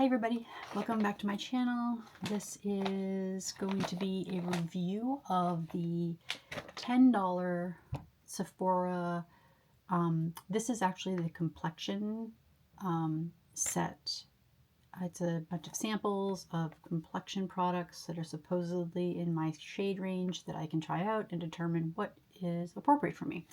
Hi everybody, welcome back to my channel. This is going to be a review of the $10 Sephora. This is actually the complexion set. It's a bunch of samples of complexion products that are supposedly in my shade range that I can try out and determine what is appropriate for me.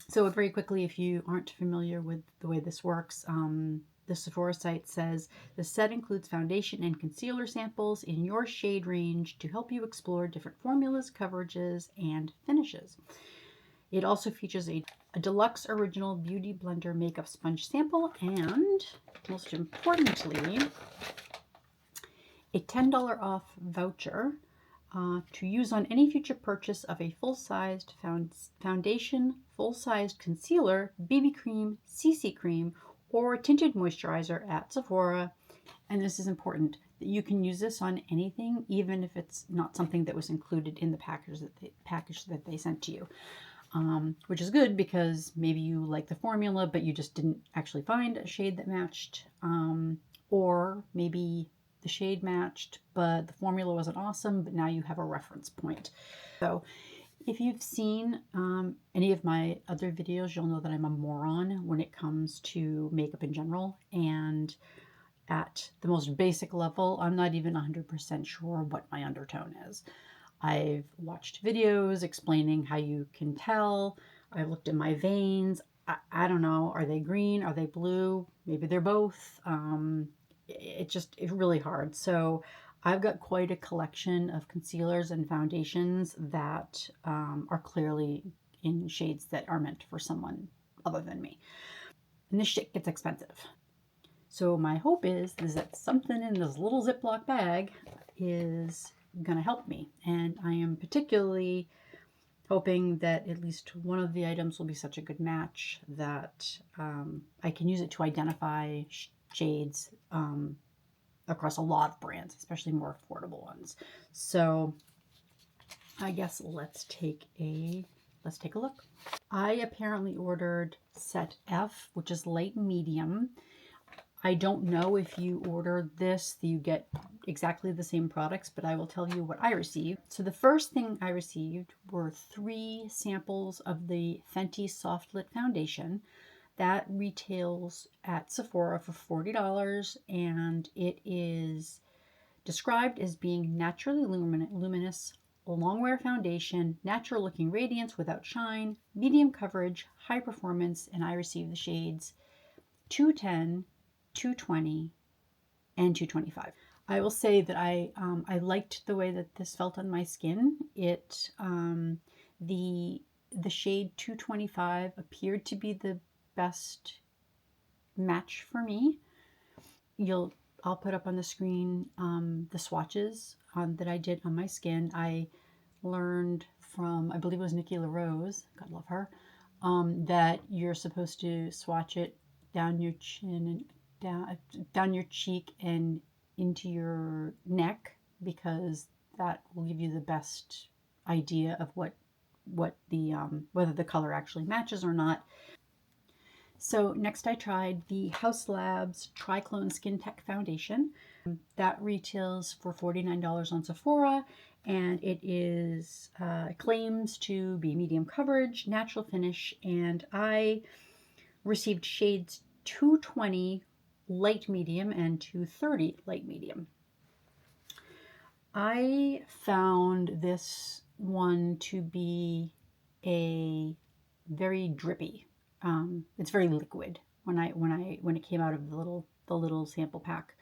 So very quickly, if you aren't familiar with the way this works, the Sephora site says the set includes foundation and concealer samples in your shade range to help you explore different formulas, coverages, and finishes. It also features a deluxe original beauty blender makeup sponge sample and, most importantly, a $10 off voucher to use on any future purchase of a full-sized foundation, full-sized concealer, BB cream, CC cream, or tinted moisturizer at Sephora. And this is important, that you can use this on anything, even if it's not something that was included in the package that they sent to you. Which is good because maybe you like the formula, but you just didn't actually find a shade that matched, or maybe the shade matched, but the formula wasn't awesome, but now you have a reference point. So if you've seen any of my other videos, you'll know that I'm a moron when it comes to makeup in general. And at the most basic level, I'm not even 100% sure what my undertone is. I've watched videos explaining how you can tell. I've looked at my veins. I don't know. Are they green? Are they blue? Maybe they're both. It's really hard. So I've got quite a collection of concealers and foundations that are clearly in shades that are meant for someone other than me. And this shit gets expensive. So my hope is that something in this little Ziploc bag is going to help me. And I am particularly hoping that at least one of the items will be such a good match that I can use it to identify shades across a lot of brands, especially more affordable ones. So I guess let's take a look. I apparently ordered set F, which is light medium. I don't know if you order this, you get exactly the same products, but I will tell you what I received. So the first thing I received were 3 samples of the Fenty Soft Lit Foundation. That retails at Sephora for $40, and it is described as being naturally luminous, long-wear foundation, natural looking radiance without shine, medium coverage, high performance, and I received the shades 210, 220, and 225. I will say that I liked the way that this felt on my skin. It the shade 225 appeared to be the best match for me. I'll put up on the screen the swatches that I did on my skin. I learned from, I believe it was Nikki LaRose, God love her, that you're supposed to swatch it down your chin and down your cheek and into your neck, because that will give you the best idea of what the whether the color actually matches or not. So next I tried the Haus Labs Triclone Skin Tech Foundation. That retails for $49 on Sephora, and it is claims to be medium coverage, natural finish, and I received shades 220 light medium and 230 light medium. I found this one to be a very drippy. It's very liquid when it came out of the little sample pack.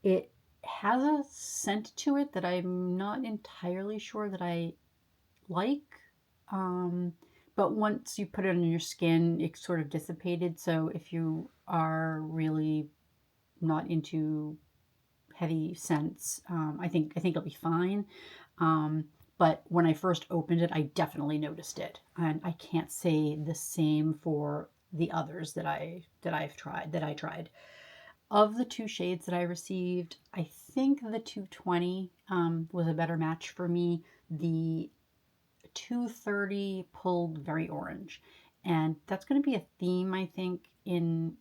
It has a scent to it that I'm not entirely sure that I like. But once you put it on your skin, it sort of dissipated. So if you are really not into heavy scents, I think it'll be fine. But when I first opened it, I definitely noticed it, and I can't say the same for the others that I tried. Of the 2 shades that I received, I think the 220 was a better match for me. The 230 pulled very orange, And that's going to be a theme, I think, in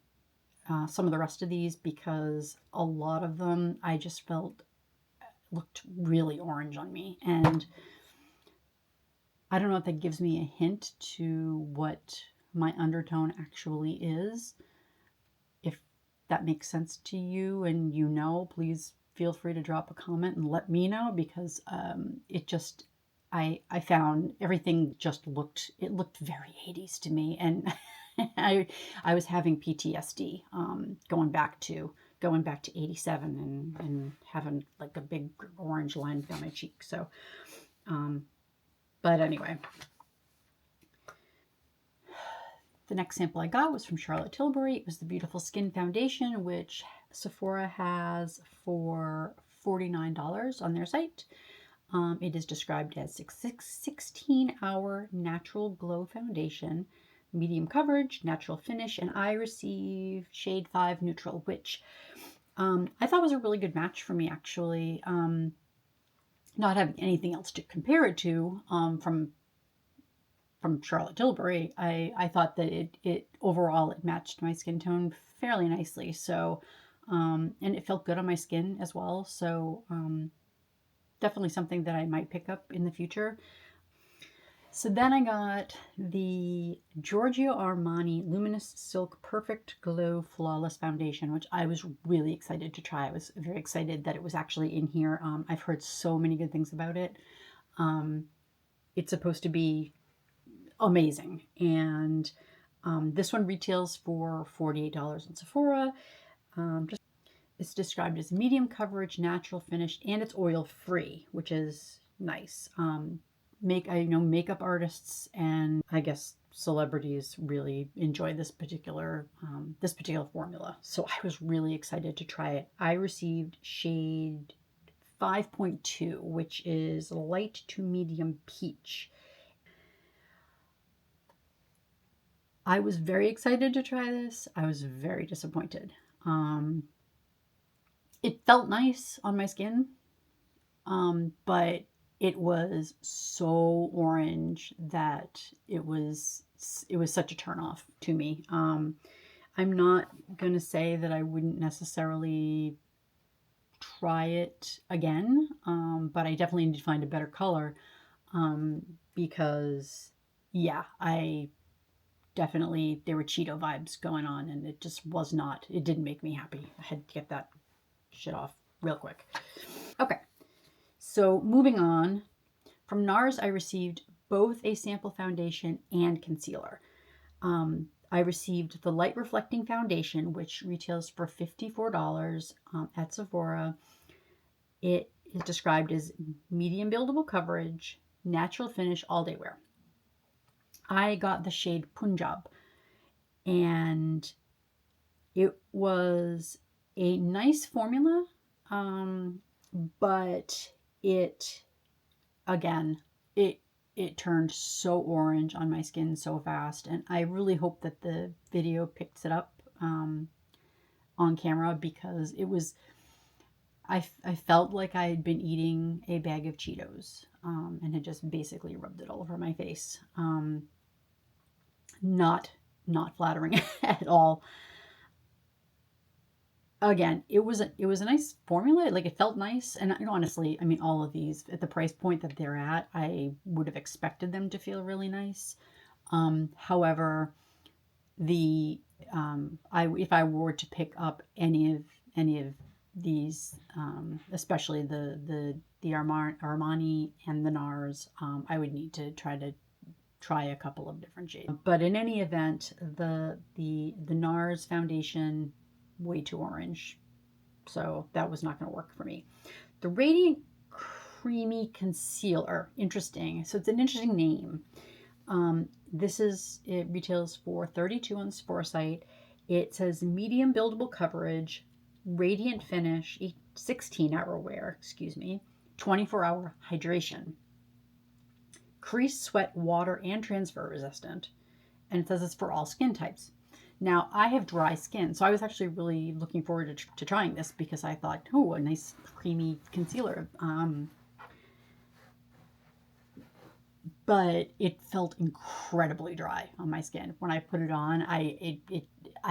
some of the rest of these, because a lot of them I just felt looked really orange on me. And I don't know if that gives me a hint to what my undertone actually is. If that makes sense to you and you know, please feel free to drop a comment and let me know, because it just, I found everything just looked very 80s to me. And I was having PTSD going back to 87 and having like a big orange line down my cheek. So, but anyway, the next sample I got was from Charlotte Tilbury. It was the Beautiful Skin Foundation, which Sephora has for $49 on their site. It is described as 16-hour natural glow foundation, medium coverage, natural finish, and I received shade 5 neutral, which I thought was a really good match for me, actually. Not having anything else to compare it to from Charlotte Tilbury, I thought that it overall it matched my skin tone fairly nicely. So, and it felt good on my skin as well. So, definitely something that I might pick up in the future. So then I got the Giorgio Armani Luminous Silk Perfect Glow Flawless Foundation, which I was really excited to try. I was very excited that it was actually in here. I've heard so many good things about it. It's supposed to be amazing. And this one retails for $48 in Sephora. It's described as medium coverage, natural finish, and it's oil free, which is nice. I know makeup artists and I guess celebrities really enjoy this particular formula. So I was really excited to try it. I received shade 5.2, which is light to medium peach. I was very excited to try this. I was very disappointed. It felt nice on my skin, but it was so orange that it was such a turnoff to me. I'm not going to say that I wouldn't necessarily try it again, but I definitely need to find a better color, because, yeah, definitely, there were Cheeto vibes going on, and it just was not, it didn't make me happy. I had to get that shit off real quick. Okay, so moving on. From NARS, I received both a sample foundation and concealer. I received the Light Reflecting Foundation, which retails for $54 at Sephora. It is described as medium buildable coverage, natural finish, all-day wear. I got the shade Punjab, and it was a nice formula, but it turned so orange on my skin so fast, and I really hope that the video picks it up on camera, because it was, I felt like I had been eating a bag of Cheetos and had just basically rubbed it all over my face. Not flattering at all. Again, it was a nice formula. Like, it felt nice, and honestly, I mean, all of these at the price point that they're at, I would have expected them to feel really nice. However, if I were to pick up any of these, especially the Armani and the NARS, I would need to try a couple of different shades. But in any event, the NARS foundation, way too orange, so that was not going to work for me. The Radiant Creamy Concealer, interesting. So it's an interesting name. It retails for $32 on the Sephora site. It says medium buildable coverage, radiant finish, 16-hour wear, 24-hour hydration, crease, sweat, water, and transfer resistant. And it says it's for all skin types. Now, I have dry skin, so I was actually really looking forward to trying this, because I thought, oh, a nice creamy concealer. but it felt incredibly dry on my skin. When I put it on, I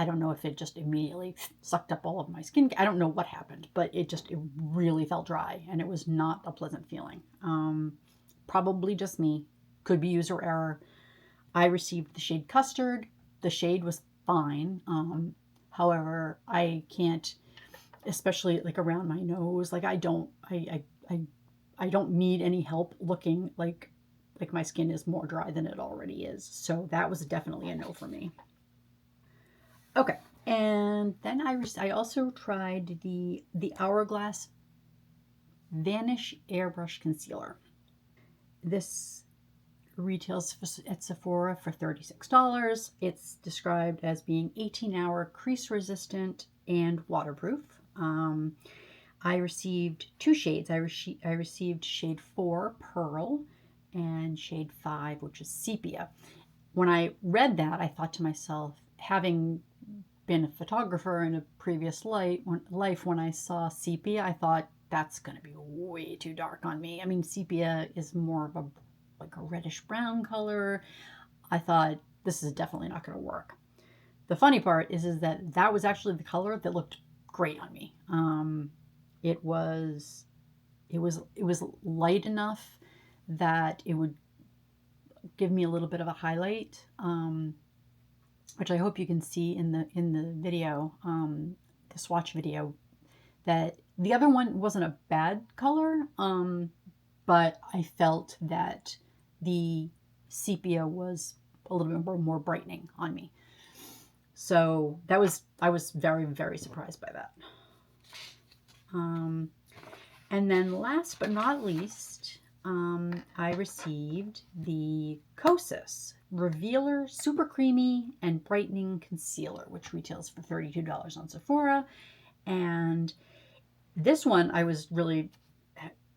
don't know if it just immediately sucked up all of my skin. I don't know what happened, but it really felt dry, and it was not a pleasant feeling. Probably just me. Could be user error. I received the shade custard. The shade was fine. However, I can't, especially like around my nose. Like I don't need any help looking like my skin is more dry than it already is. So that was definitely a no for me. Okay, and then I also tried the Hourglass Vanish Airbrush Concealer. This retails at Sephora for $36. It's described as being 18-hour crease resistant and waterproof. I received two shades. I received shade 4, Pearl, and shade 5, which is Sepia. When I read that, I thought to myself, having been a photographer in a previous life, when I saw sepia, I thought that's going to be way too dark on me. I mean, sepia is more of a like a reddish brown color. I thought this is definitely not going to work. The funny part is that was actually the color that looked great on me. It was it was light enough that it would give me a little bit of a highlight, which I hope you can see in the video, the swatch video. That the other one wasn't a bad color, but I felt that the sepia was a little bit more brightening on me. So I was very, very surprised by that. And then last but not least, I received the Kosas Revealer Super Creamy and Brightening Concealer, which retails for $32 on Sephora. And this one I was really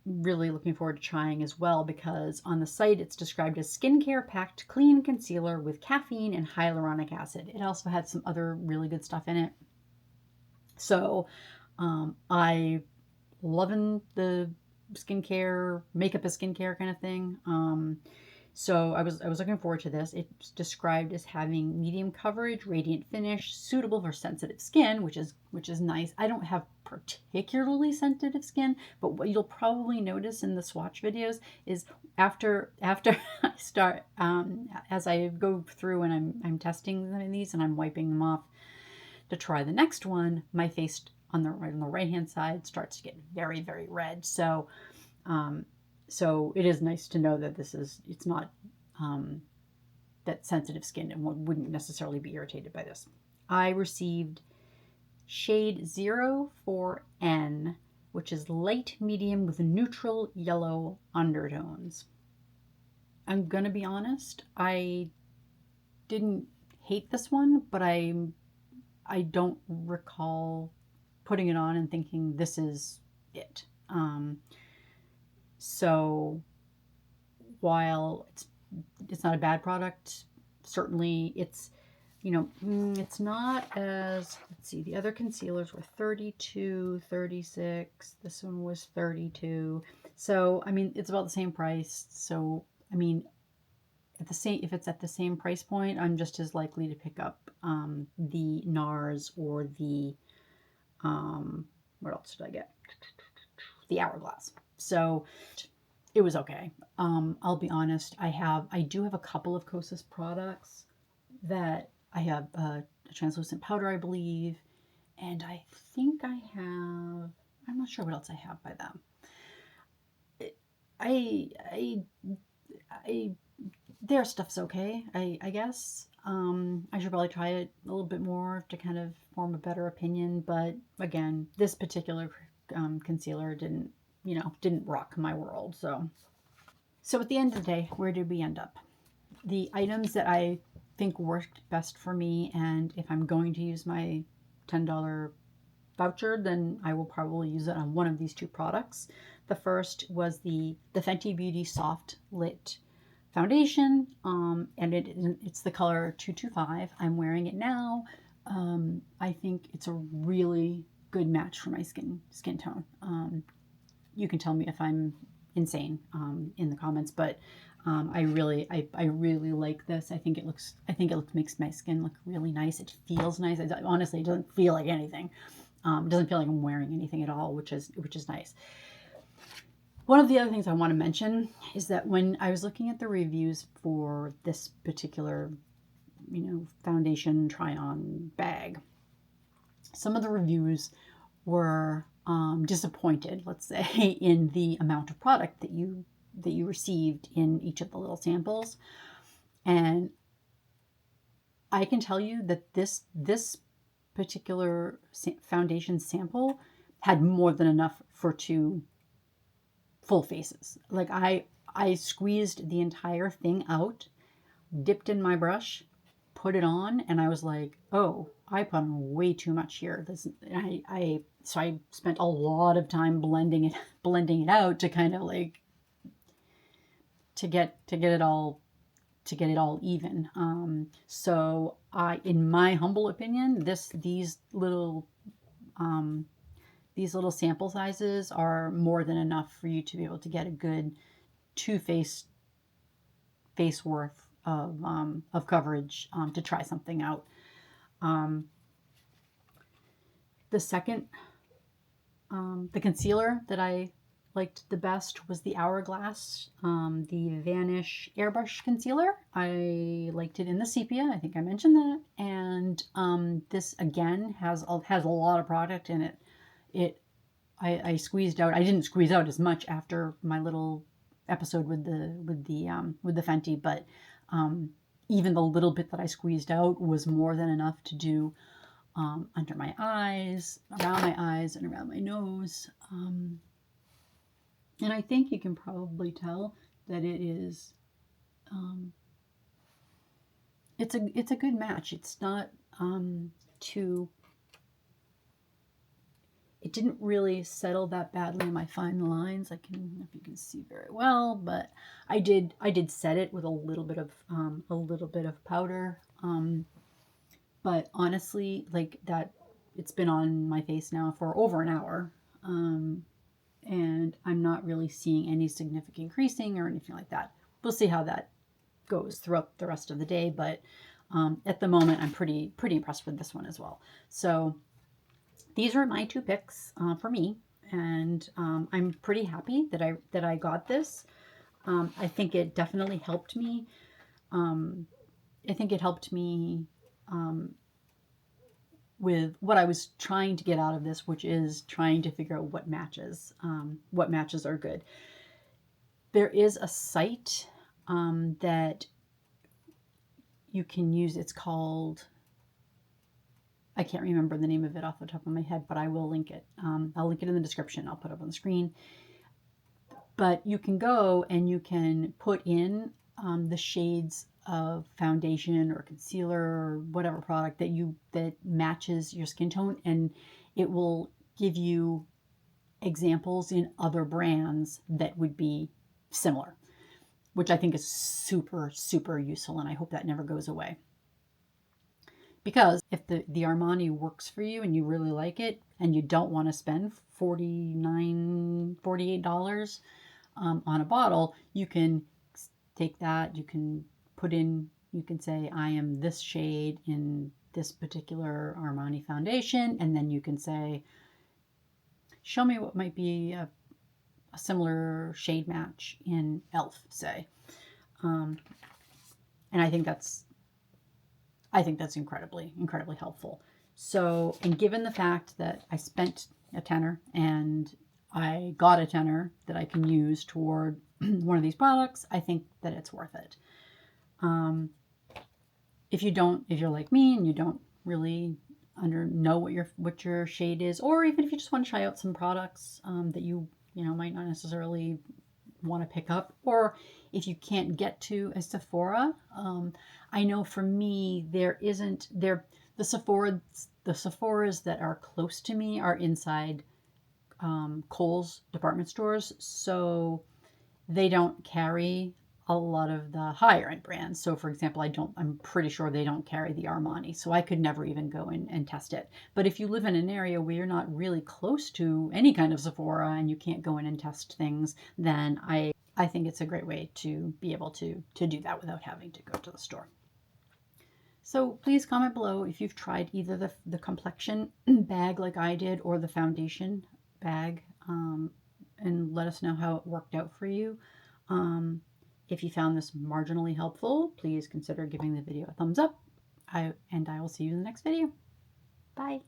looking forward to trying as well, because on the site it's described as skincare packed clean concealer with caffeine and hyaluronic acid. It also had some other really good stuff in it. So I loving the skincare, makeup is skincare kind of thing. So I was looking forward to this. It's described as having medium coverage, radiant finish, suitable for sensitive skin, which is nice. I don't have particularly sensitive skin, but what you'll probably notice in the swatch videos is after I start, as I go through and I'm testing these and I'm wiping them off to try the next one, my face on the right hand side starts to get very, very red. So so it is nice to know that it's not that sensitive skin and wouldn't necessarily be irritated by this. I received shade 04N, which is light medium with neutral yellow undertones. I'm gonna be honest, I didn't hate this one, but I don't recall putting it on and thinking this is it. So while it's not a bad product, certainly it's it's not as, let's see, the other concealers were 32, 36. This one was 32. So I mean, it's about the same price. So I mean, if it's at the same price point, I'm just as likely to pick up the NARS or the what else did I get? The Hourglass. So it was okay. I'll be honest. I do have a couple of Kosas products that I have a translucent powder, I believe, and I think I have. I'm not sure what else I have by them. I their stuff's okay. I guess. I should probably try it a little bit more to kind of form a better opinion. But again, this particular concealer didn't rock my world. So at the end of the day, where did we end up? The items that I think worked best for me, and if I'm going to use my $10 voucher, then I will probably use it on one of these two products. The first was the Fenty Beauty Soft Lit Foundation, and it's the color 225. I'm wearing it now. I think it's a really good match for my skin tone. You can tell me if I'm insane in the comments, but I really like this. I think it makes my skin look really nice. It feels nice. Honestly, it doesn't feel like anything. It doesn't feel like I'm wearing anything at all, which is nice. One of the other things I want to mention is that when I was looking at the reviews for this particular, foundation try-on bag, some of the reviews were disappointed, let's say, in the amount of product that you received in each of the little samples. And I can tell you that this particular foundation sample had more than enough for 2 full faces. Like I squeezed the entire thing out, dipped in my brush, put it on, and I was like, oh, I put on way too much here. So I spent a lot of time blending it out to kind of like to get it all even. So in my humble opinion, these little sample sizes are more than enough for you to be able to get a good 2 face worth of coverage to try something out. The second, the concealer that I liked the best was the Hourglass, the Vanish Airbrush Concealer. I liked it in the sepia. I think I mentioned that. And this again has a lot of product in it. I squeezed out. I didn't squeeze out as much after my little episode with the Fenty, but even the little bit that I squeezed out was more than enough to do under my eyes, around my eyes, and around my nose. And I think you can probably tell that it is. It's a good match. It's not too. It didn't really settle that badly in my fine lines. I don't know if you can see very well, but I did set it with a little bit of powder. But honestly, like that, it's been on my face now for over an hour, and I'm not really seeing any significant creasing or anything like that. We'll see how that goes throughout the rest of the day, but at the moment, I'm pretty impressed with this one as well. So these are my 2 picks for me, and I'm pretty happy that I got this. I think it definitely helped me. I think it helped me with what I was trying to get out of this, which is trying to figure out what matches are good. There is a site that you can use. It's called, I can't remember the name of it off the top of my head, but I will link it. I'll link it in the description. I'll put it up on the screen. But you can go and you can put in the shades of foundation or concealer or whatever product that matches your skin tone, and it will give you examples in other brands that would be similar, which I think is super, super useful, and I hope that never goes away. Because if the Armani works for you and you really like it and you don't want to spend $48 on a bottle, you can take that, you can say, I am this shade in this particular Armani foundation, and then you can say, show me what might be a similar shade match in e.l.f., say. And I think that's incredibly, incredibly helpful. So, and given the fact that I spent a tenner and I got a tenner that I can use toward one of these products, I think that it's worth it. If you're like me and you don't really know what your shade is, or even if you just want to try out some products that you might not necessarily want to pick up, or if you can't get to a Sephora, I know for me the Sephoras that are close to me are inside Kohl's department stores, so they don't carry a lot of the higher end brands. So for example, I'm pretty sure they don't carry the Armani, so I could never even go in and test it. But if you live in an area where you're not really close to any kind of Sephora and you can't go in and test things, then I think it's a great way to be able to do that without having to go to the store. So please comment below if you've tried either the complexion bag like I did or the foundation bag, and let us know how it worked out for you. If you found this marginally helpful, please consider giving the video a thumbs up. I will see you in the next video. Bye.